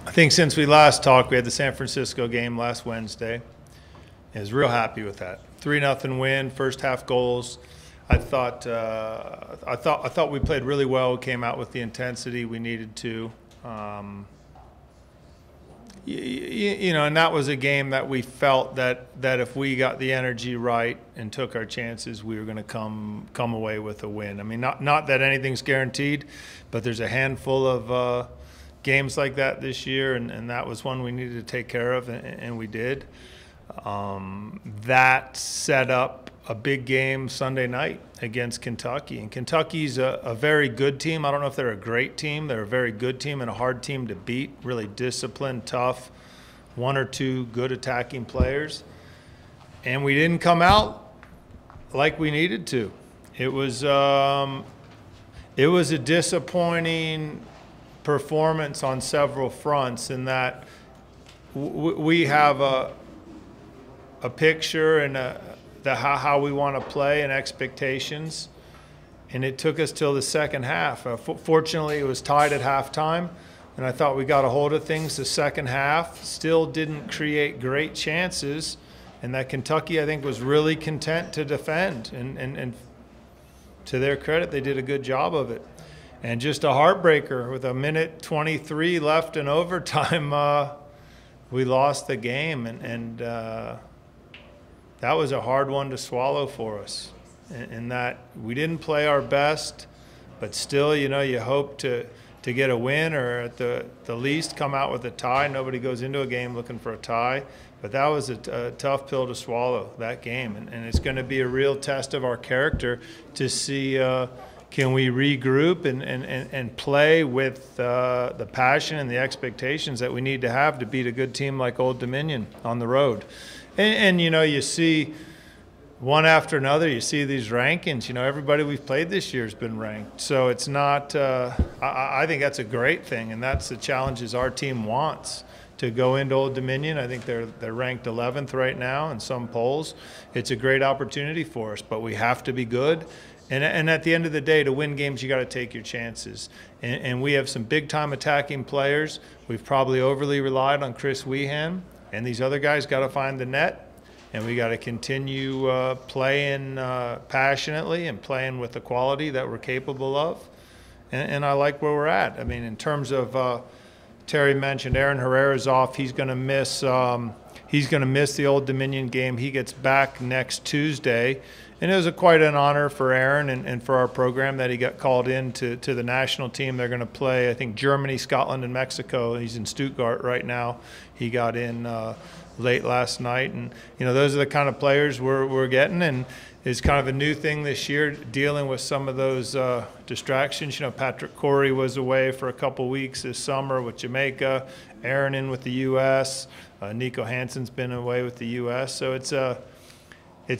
I think since we last talked, we had the San Francisco game last Wednesday. I was real happy with that. 3-0 win, first half goals. I thought we played really well. We came out with the intensity we needed to. And that was a game that we felt that if we got the energy right and took our chances, we were going to come away with a win. I mean, not that anything's guaranteed, but there's a handful of games like that this year, and that was one we needed to take care of, and we did. That set up a big game Sunday night against Kentucky. And Kentucky's a very good team. I don't know if they're a great team. They're a very good team and a hard team to beat, really disciplined, tough, one or two good attacking players. And we didn't come out like we needed to. It was a disappointing performance on several fronts in that we have a picture and how we want to play and expectations, and it took us till the second half. Fortunately, it was tied at halftime, and I thought we got a hold of things the second half. Still didn't create great chances, and that Kentucky, I think, was really content to defend, and to their credit, they did a good job of it. And just a heartbreaker with 1:23 left in overtime, we lost the game, and that was a hard one to swallow for us. In that we didn't play our best, but still, you hope to get a win or at the least come out with a tie. Nobody goes into a game looking for a tie, but that was a tough pill to swallow, that game. And it's going to be a real test of our character to see can we regroup and play with the passion and the expectations that we need to have to beat a good team like Old Dominion on the road. And you see one after another, you see these rankings. Everybody we've played this year has been ranked. So it's not I think that's a great thing, and that's the challenges our team wants to go into Old Dominion. I think they're ranked 11th right now in some polls. It's a great opportunity for us, but we have to be good. And at the end of the day, to win games, you got to take your chances. And we have some big-time attacking players. We've probably overly relied on Chris Wehan. And these other guys got to find the net, and we got to continue playing passionately and playing with the quality that we're capable of. And I like where we're at. I mean, in terms of Terry mentioned, Aaron Herrera's off. He's going to miss. He's going to miss the Old Dominion game. He gets back next Tuesday. And it was quite an honor for Aaron and for our program that he got called in to the national team. They're going to play, I think, Germany, Scotland, and Mexico. He's in Stuttgart right now. He got in late last night. And, those are the kind of players we're getting. And it's kind of a new thing this year, dealing with some of those distractions. Patrick Corey was away for a couple weeks this summer with Jamaica. Aaron in with the U.S. Nico Hansen's been away with the U.S. So it's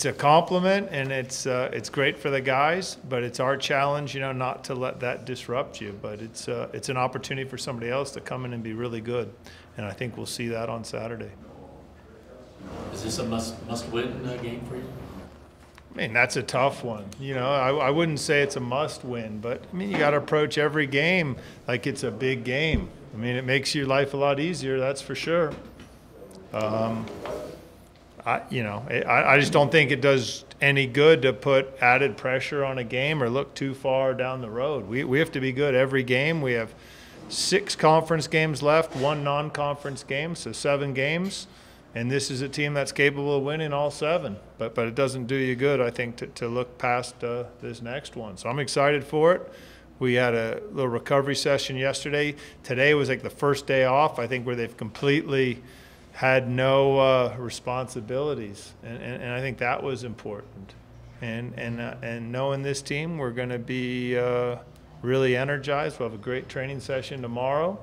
a compliment, and it's great for the guys, but it's our challenge, not to let that disrupt you. But it's an opportunity for somebody else to come in and be really good, and I think we'll see that on Saturday. Is this a must-win game for you? I mean, that's a tough one. I wouldn't say it's a must-win, but I mean, you got to approach every game like it's a big game. I mean, it makes your life a lot easier, that's for sure. I just don't think it does any good to put added pressure on a game or look too far down the road. We have to be good every game. We have 6 conference games left, 1 non-conference game, so 7 games. And this is a team that's capable of winning all 7. But it doesn't do you good, I think, to look past this next one. So I'm excited for it. We had a little recovery session yesterday. Today was like the first day off, I think, where they've completely had no responsibilities, and I think that was important. And knowing this team, we're going to be really energized. We'll have a great training session tomorrow,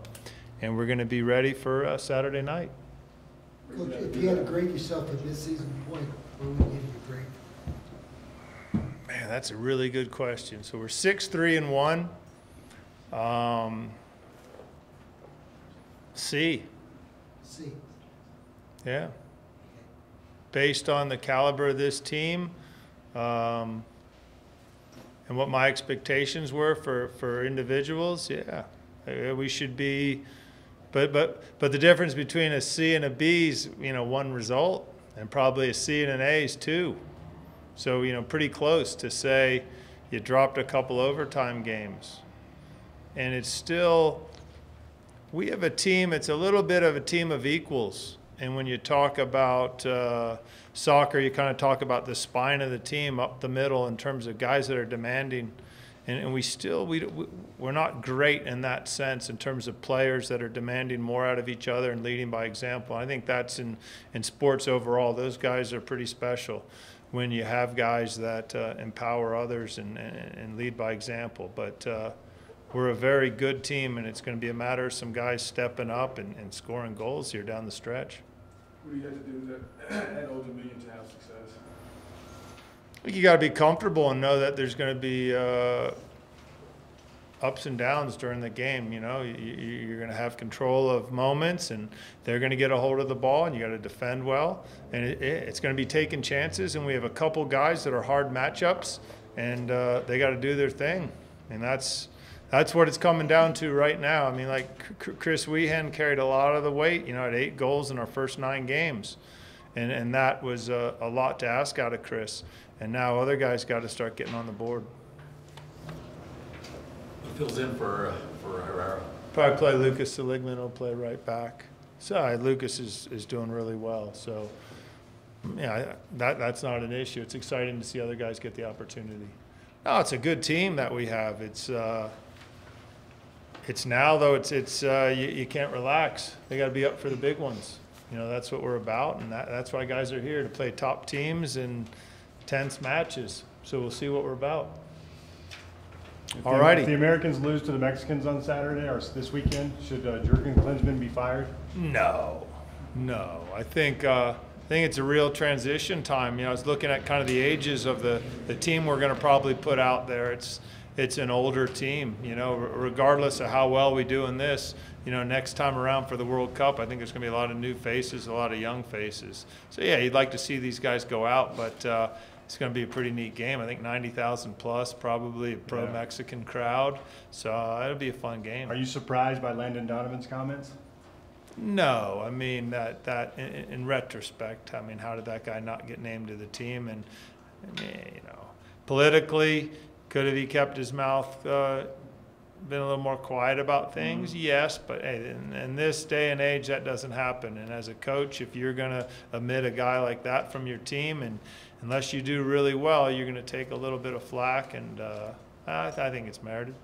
and we're going to be ready for Saturday night. Coach, if you had to grade yourself at this season point, where would you give you a grade? Man, that's a really good question. So we're 6-3-1. C. C. Yeah. Based on the caliber of this team, and what my expectations were for individuals, yeah, we should be But the difference between a C and a B is, one result, and probably a C and an A is two. So, pretty close to say you dropped a couple overtime games. And it's still, we have a team, it's a little bit of a team of equals. And when you talk about soccer, you kind of talk about the spine of the team up the middle in terms of guys that are demanding. And we're not great in that sense in terms of players that are demanding more out of each other and leading by example. I think that's in sports overall. Those guys are pretty special when you have guys that empower others and lead by example. But we're a very good team, and it's going to be a matter of some guys stepping up and scoring goals here down the stretch. What do you have to do at Old Dominion to have success? You got to be comfortable and know that there's going to be ups and downs during the game. You're going to have control of moments, and they're going to get a hold of the ball, and you got to defend well. And it's going to be taking chances, and we have a couple guys that are hard matchups, and they got to do their thing. And that's what it's coming down to right now. I mean, like Chris Weehan carried a lot of the weight, had 8 goals in our first 9 games. And that was a lot to ask out of Chris. And now other guys got to start getting on the board. Who fills in for Herrera? Probably play Lucas Seligman will play right back. So Lucas is doing really well. So, that's not an issue. It's exciting to see other guys get the opportunity. No, it's a good team that we have. It's now, though, you can't relax. They got to be up for the big ones. That's what we're about, and that's why guys are here, to play top teams in tense matches. So we'll see what we're about. All righty. If the Americans lose to the Mexicans on Saturday or this weekend, should Jurgen Klinsmann be fired? No. I think it's a real transition time. I was looking at kind of the ages of the team we're going to probably put out there. It's an older team. Regardless of how well we do in this, next time around for the World Cup, I think there's going to be a lot of new faces, a lot of young faces. So, yeah, you'd like to see these guys go out, but it's going to be a pretty neat game. I think 90,000 plus, probably a pro-Mexican crowd. So it'll be a fun game. Are you surprised by Landon Donovan's comments? No. I mean, that in retrospect, how did that guy not get named to the team? And, politically, could have he kept his mouth been a little more quiet about things? Yes, but hey, in this day and age, that doesn't happen. And as a coach, if you're going to omit a guy like that from your team, and unless you do really well, you're going to take a little bit of flack, and I think it's merited.